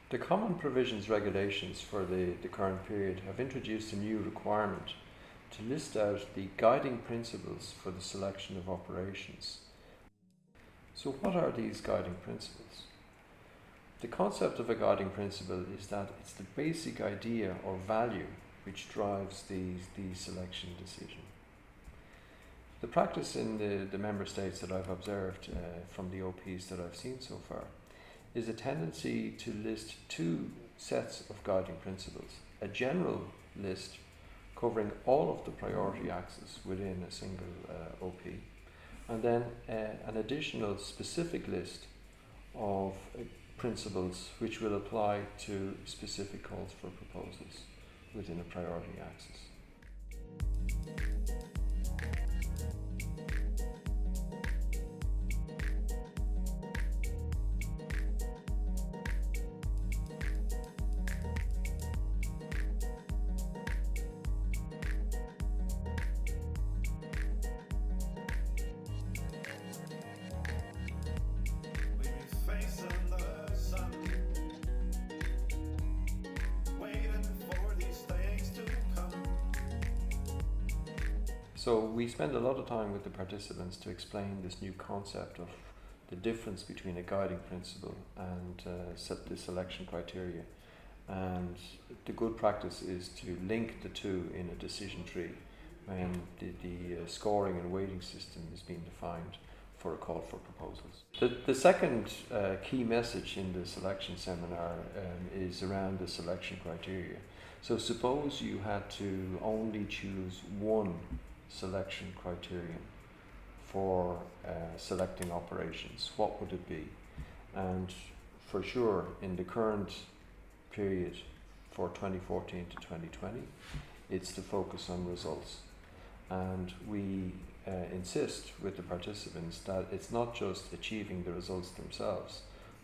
The Common Provisions regulations for the current period have introduced a new requirement to list out the guiding principles for the selection of operations. So what are these guiding principles? The concept of a guiding principle is that it's the basic idea or value which drives the selection decision. The practice in the member states that I've observed from the OPs that I've seen so far is a tendency to list two sets of guiding principles. A general list covering all of the priority axes within a single OP, and then an additional specific list of principles which will apply to specific calls for proposals within a priority axis. So we spend a lot of time with the participants to explain this new concept of the difference between a guiding principle and set the selection criteria. And the good practice is to link the two in a decision tree when the scoring and weighting system is being defined for a call for proposals. The second key message in the selection seminar is around the selection criteria. So suppose you had to only choose one selection criterion for selecting operations, what would it be? And for sure, in the current period for 2014 to 2020, it's to focus on results. And we insist with the participants that it's not just achieving the results themselves,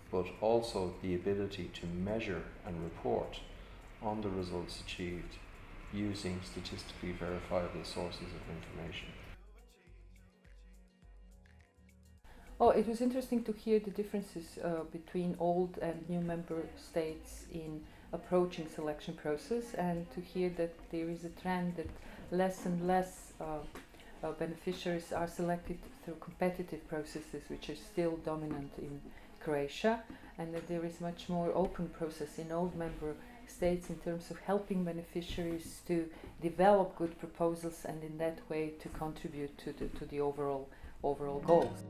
but also the ability to measure and report on the results achieved using statistically verifiable sources of information. Oh, it was interesting to hear the differences between old and new member states in approaching selection process, and to hear that there is a trend that less and less beneficiaries are selected through competitive processes, which are still dominant in Croatia, and that there is much more open process in old member states in terms of helping beneficiaries to develop good proposals and in that way to contribute to the overall goals.